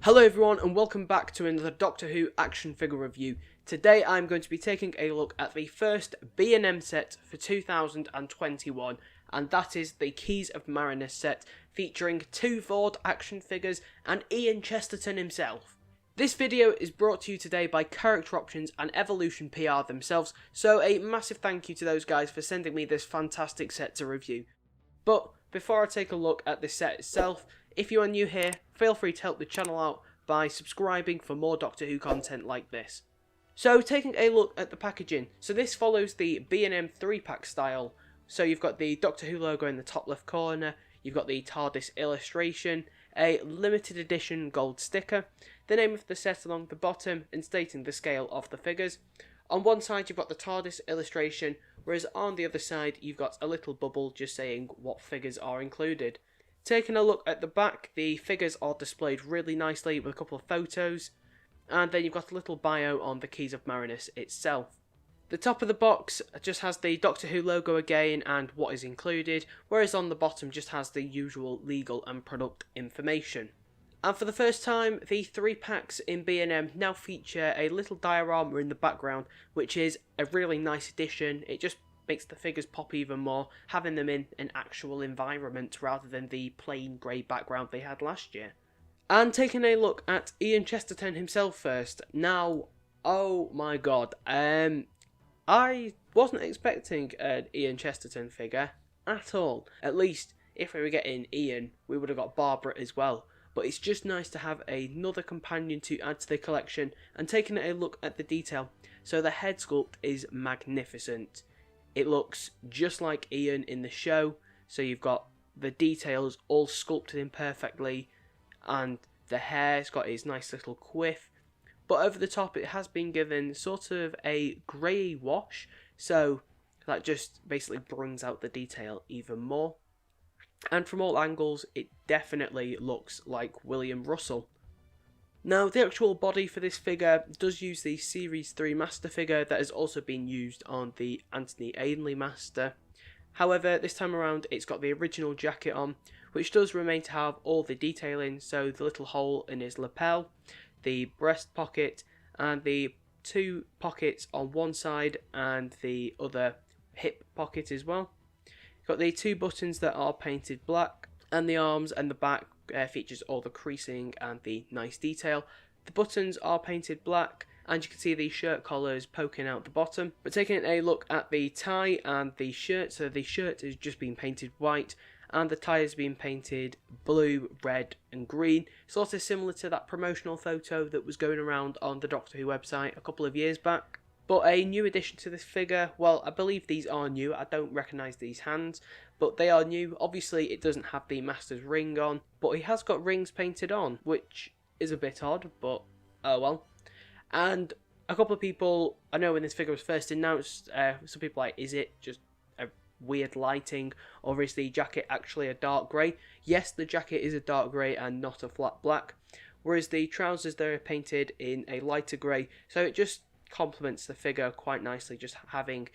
Hello everyone and welcome back to another Doctor Who action figure review. Today I'm going to be taking a look at the first B&M set for 2021, and that is the Keys of Marinus set featuring Two Voord action figures and Ian Chesterton himself. This video is brought to you today by Character Options and Evolution PR themselves, so a massive thank you to those guys for sending me this fantastic set to review. But before I take a look at the set itself, if you are new here, feel free to help the channel out by subscribing for more Doctor Who content like this. So taking a look at the packaging, so this follows the B&M 3-pack style. So you've got the Doctor Who logo in the top left corner, you've got the TARDIS illustration, a limited edition gold sticker, the name of the set along the bottom and stating the scale of the figures. On one side you've got the TARDIS illustration, whereas on the other side you've got a little bubble just saying what figures are included. Taking a look at the back, the figures are displayed really nicely with a couple of photos, and then you've got a little bio on the Keys of Marinus itself. The top of the box just has the Doctor Who logo again and what is included, whereas on the bottom just has the usual legal and product information. And for the first time, the 3-packs in B&M now feature a little diorama in the background, which is a really nice addition. It just makes the figures pop even more, having them in an actual environment rather than the plain grey background they had last year. And taking a look at Ian Chesterton himself first. Now, oh my god, I wasn't expecting an Ian Chesterton figure at all. At least, if we were getting Ian, we would have got Barbara as well. But it's just nice to have another companion to add to the collection, and taking a look at the detail. So the head sculpt is magnificent. It looks just like Ian in the show, so you've got the details all sculpted in perfectly, and the hair's got its nice little quiff, but over the top it has been given sort of a grey wash, so that just basically brings out the detail even more. And from all angles it definitely looks like William Russell. Now, the actual body for this figure does use the Series 3 Master figure that has also been used on the Anthony Ainley Master. However, this time around it's got the original jacket on, which does remain to have all the detailing, so the little hole in his lapel, the breast pocket, and the 2 pockets on one side and the other hip pocket as well. Got the 2 buttons that are painted black, and the arms and the back features all the creasing and the nice detail. The buttons are painted black, and you can see the shirt collars poking out the bottom. But taking a look at the tie and the shirt, so the shirt has just been painted white, and the tie has been painted blue, red and green, sort of similar to that promotional photo that was going around on the Doctor Who website a couple of years back. But a new addition to this figure, well, I believe these are new, I don't recognise these hands, but they are new. Obviously it doesn't have the Master's ring on, but he has got rings painted on, which is a bit odd, but oh well. And a couple of people, I know when this figure was first announced, some people were like, is it just a weird lighting, or is the jacket actually a dark grey? Yes, the jacket is a dark grey and not a flat black, whereas the trousers there are painted in a lighter grey, so it just complements the figure quite nicely, just having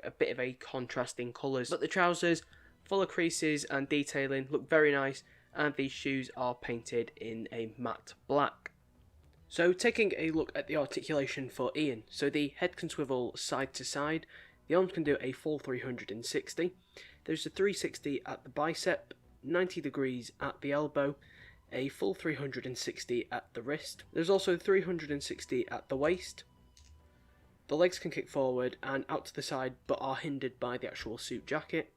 a bit of a contrast in colours. But the trousers, full of creases and detailing, look very nice, and these shoes are painted in a matte black. So taking a look at the articulation for Ian, so the head can swivel side to side, the arms can do a full 360, there's a 360 at the bicep, 90 degrees at the elbow, a full 360 at the wrist, there's also 360 at the waist. The legs can kick forward and out to the side but are hindered by the actual suit jacket.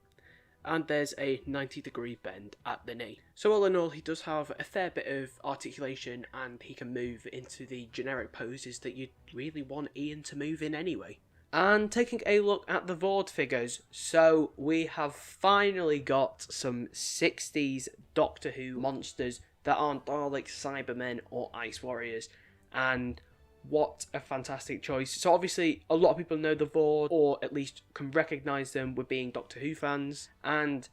And there's a 90-degree bend at the knee. So all in all, he does have a fair bit of articulation, and he can move into the generic poses that you'd really want Ian to move in anyway. And taking a look at the Voord figures, so we have finally got some 60s Doctor Who monsters that aren't Daleks, Cybermen or Ice Warriors, and what a fantastic choice. So obviously a lot of people know the Voord, or at least can recognise them with being Doctor Who fans, and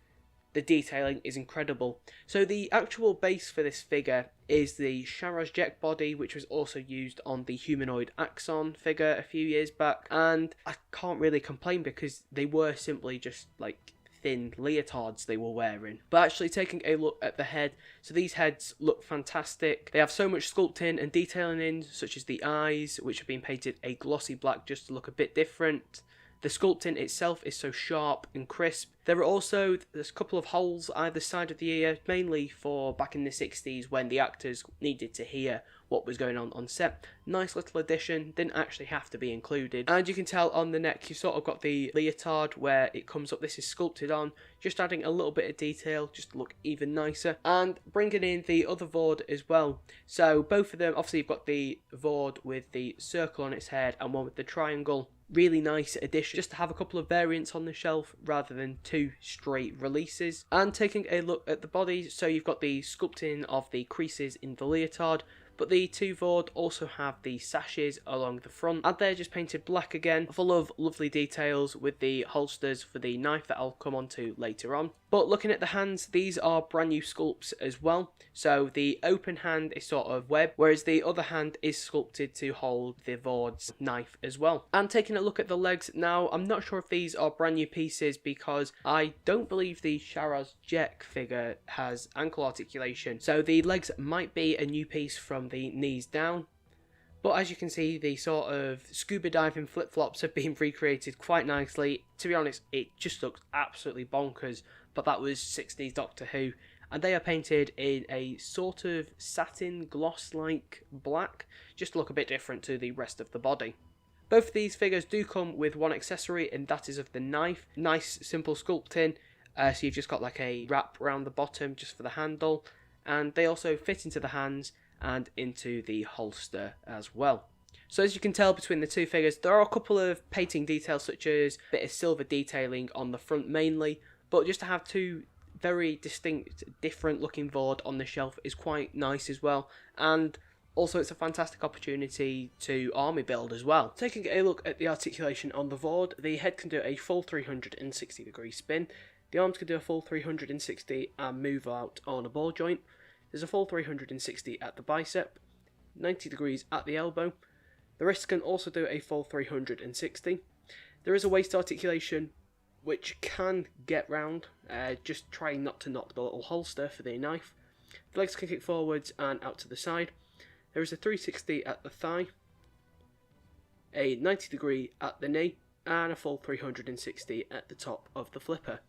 the detailing is incredible. So the actual base for this figure is the Sharaz Jek body, which was also used on the humanoid Axon figure a few years back, and I can't really complain because they were simply just like thin leotards they were wearing. But actually taking a look at the head, so these heads look fantastic. They have so much sculpting and detailing in, such as the eyes, which have been painted a glossy black just to look a bit different. The sculpting itself is so sharp and crisp. There's a couple of holes either side of the ear, mainly for back in the 60s when the actors needed to hear what was going on set. Nice little addition, didn't actually have to be included. And you can tell on the neck, you sort of got the leotard where it comes up, this is sculpted on, just adding a little bit of detail, just to look even nicer. And bringing in the other Voord as well. So both of them, obviously you've got the Voord with the circle on its head and one with the triangle. Really nice addition, just to have a couple of variants on the shelf rather than two straight releases. And taking a look at the body, so you've got the sculpting of the creases in the leotard, but the two Voord also have the sashes along the front, and they're just painted black again, full of lovely details with the holsters for the knife that I'll come on to later on. But looking at the hands, these are brand new sculpts as well. So the open hand is sort of webbed, whereas the other hand is sculpted to hold the Voord's knife as well. And taking a look at the legs now, I'm not sure if these are brand new pieces because I don't believe the Sharaz Jek figure has ankle articulation. So the legs might be a new piece from the knees down. But as you can see, the sort of scuba diving flip-flops have been recreated quite nicely. To be honest, it just looks absolutely bonkers, but that was 60s Doctor Who. And they are painted in a sort of satin gloss-like black, just to look a bit different to the rest of the body. Both of these figures do come with one accessory, and that is of the knife. Nice, simple sculpting. So you've just got like a wrap around the bottom just for the handle. And they also fit into the hands and into the holster as well. So as you can tell between the two figures, there are a couple of painting details such as a bit of silver detailing on the front mainly, but just to have two very distinct, different looking Voord on the shelf is quite nice as well. And also it's a fantastic opportunity to army build as well. Taking a look at the articulation on the Voord, the head can do a full 360 degree spin, the arms can do a full 360 and move out on a ball joint. There's a full 360 at the bicep, 90 degrees at the elbow. The wrist can also do a full 360. There is a waist articulation which can get round, just trying not to knock the little holster for the knife. The legs can kick forwards and out to the side. There is a 360 at the thigh, a 90 degree at the knee, and a full 360 at the top of the flipper.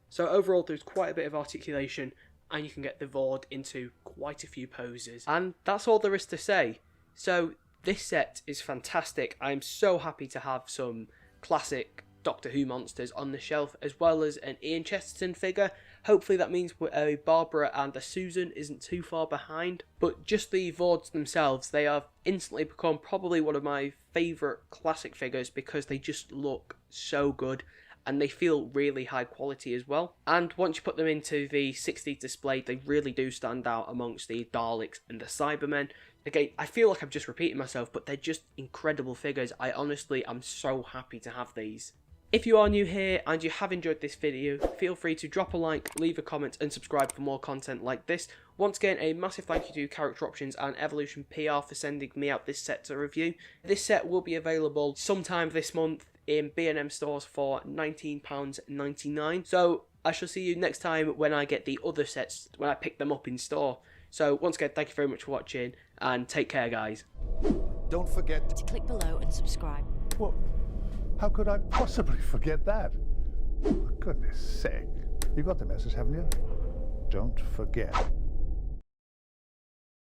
So overall there's quite a bit of articulation, and you can get the Voord into quite a few poses. And that's all there is to say. So this set is fantastic. I'm so happy to have some classic Doctor Who monsters on the shelf, as well as an Ian Chesterton figure. Hopefully that means a Barbara and a Susan isn't too far behind. But just the Voords themselves, they have instantly become probably one of my favourite classic figures because they just look so good. And they feel really high quality as well. And once you put them into the 60s display, they really do stand out amongst the Daleks and the Cybermen. Again, I feel like I'm just repeating myself, but they're just incredible figures. I honestly am so happy to have these. If you are new here and you have enjoyed this video, feel free to drop a like, leave a comment and subscribe for more content like this. Once again, a massive thank you to Character Options and Evolution PR for sending me out this set to review. This set will be available sometime this month in B&M stores for £19.99. So I shall see you next time when I get the other sets, when I pick them up in store. So once again, thank you very much for watching and take care, guys. Don't forget to click below and subscribe. Well, how could I possibly forget that? For goodness sake. You got the message, haven't you? Don't forget.